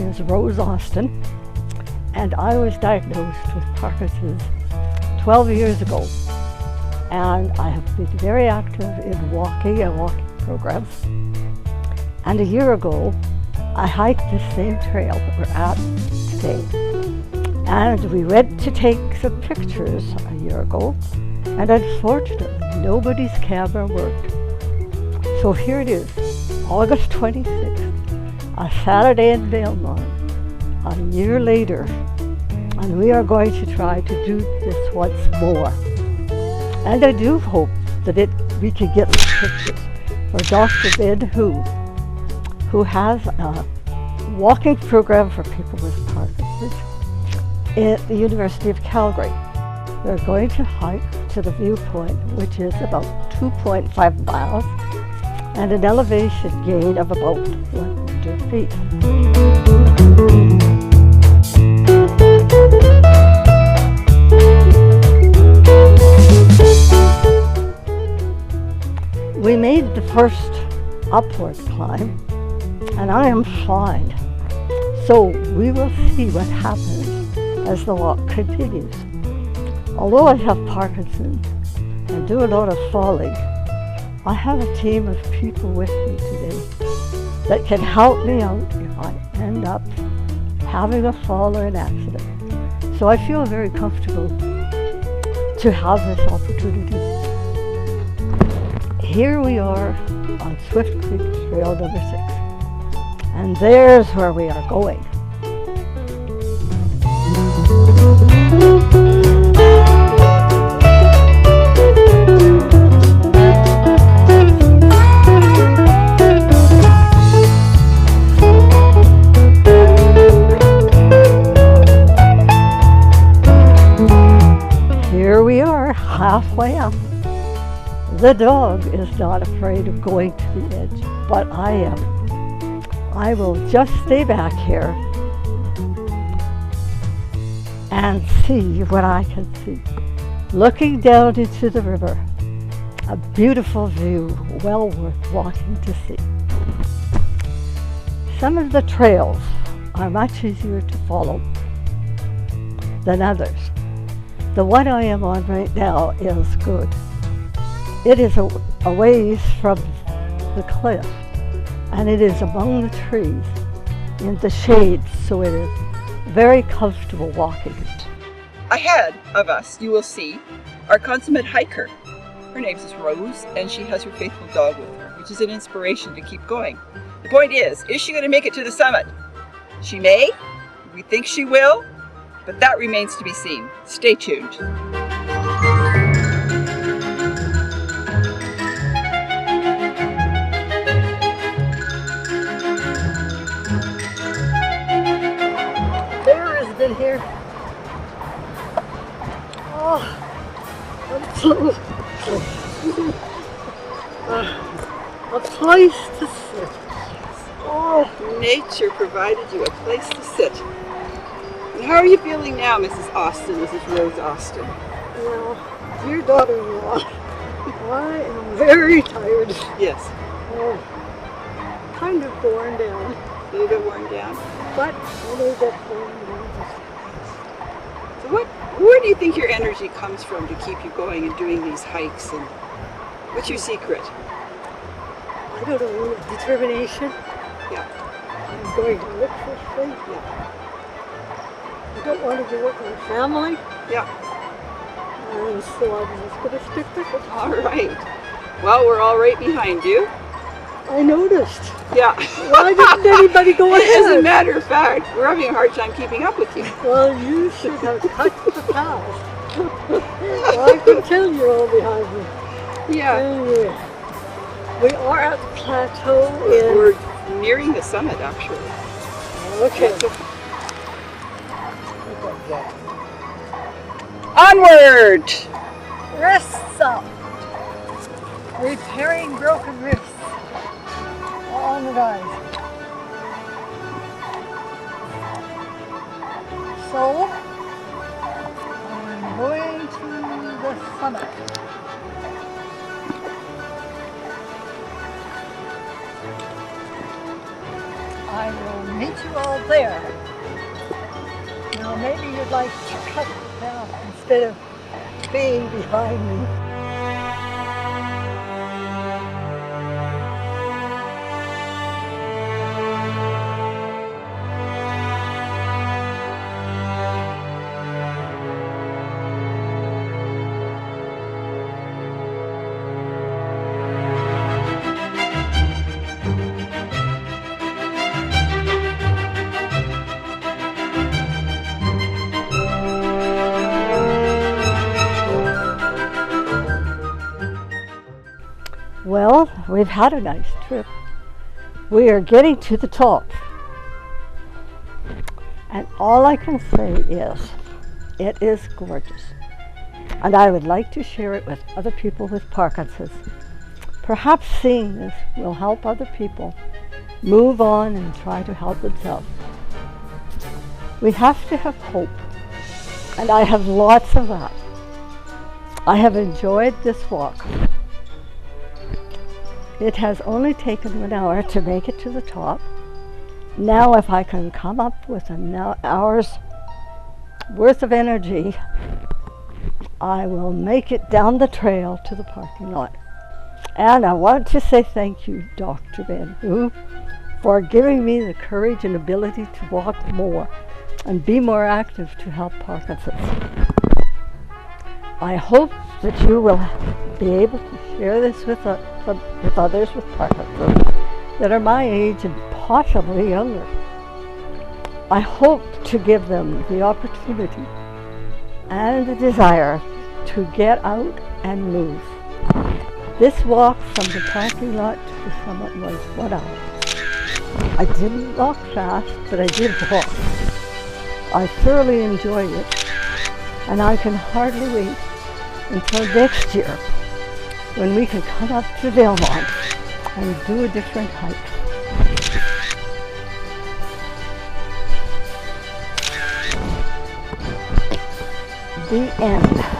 is Rose Austin, and I was diagnosed with Parkinson's 12 years ago. And I have been very active in walking and walking programs. And a year ago, I hiked the same trail that we're at today. And we went to take some pictures a year ago, and unfortunately, nobody's camera worked. So here it is, August 26th, a Saturday in Valemount, a year later, and we are going to try to do this once more. And I do hope that we can get the pictures for Dr. Ben who has a walking program for people with Parkinson's at the University of Calgary. We're going to hike to the viewpoint, which is about 2.5 miles, and an elevation gain of about 100 feet. We made the first upward climb, and I am fine. So we will see what happens as the walk continues. Although I have Parkinson and do a lot of falling, I have a team of people with me today that can help me out if I end up having a fall or an accident. So I feel very comfortable to have this opportunity. Here we are on Swift Creek Trail number 6, and there's where we are going. Here we are, halfway up. The dog is not afraid of going to the edge, but I am. I will just stay back here and see what I can see. Looking down into the river, a beautiful view, well worth walking to see. Some of the trails are much easier to follow than others. The one I am on right now is good. It is a ways from the cliff, and it is among the trees in the shade, so it is very comfortable walking. Ahead of us, you will see our consummate hiker. Her name is Rose, and she has her faithful dog with her, which is an inspiration to keep going. The point is she going to make it to the summit? She may, we think she will, but that remains to be seen. Stay tuned. In here. Oh, a place to sit. Oh, nature provided you a place to sit. And how are you feeling now, Mrs. Austin, Mrs. Rose Austin? Well, dear daughter-in-law, I am very tired. Yes. Oh, kind of worn down. A little bit worn down. But a little bit worn down. So where do you think your energy comes from to keep you going and doing these hikes? And what's your secret? I don't know, determination. Yeah. I'm going to look for things. Yeah. I don't want to give up my family. Yeah. And so I'm just going to stick with it. All right. Well, we're all right behind you. I noticed. Yeah. Why didn't anybody go ahead? As a matter of fact, we're having a hard time keeping up with you. Well, you should have cut the path. Well, I can tell you're all behind me. Yeah. Anyway, we are at the plateau We're nearing the summit, actually. Okay. Onward! Wrists up. Repairing broken wrists. On the rise. So, I'm going to the summit. I I will meet you all there. Now maybe you'd like to cut down instead of being behind me. Well, we've had a nice trip. We are getting to the top. And all I can say is, it is gorgeous. And I would like to share it with other people with Parkinson's. Perhaps seeing this will help other people move on and try to help themselves. We have to have hope. And I have lots of that. I have enjoyed this walk. It has only taken 1 hour to make it to the top. Now if I can come up with an hour's worth of energy, I will make it down the trail to the parking lot. And I want to say thank you, Dr. Ben Hu, for giving me the courage and ability to walk more and be more active to help Parkinson's. I hope that you will be able to share this with others with Parkinson's that are my age and possibly younger. I hope to give them the opportunity and the desire to get out and move. This walk from the parking lot to the summit was 1 hour. I didn't walk fast, but I did walk. I thoroughly enjoyed it, and I can hardly wait until next year when we can come up to Valemount and do a different hike. The end.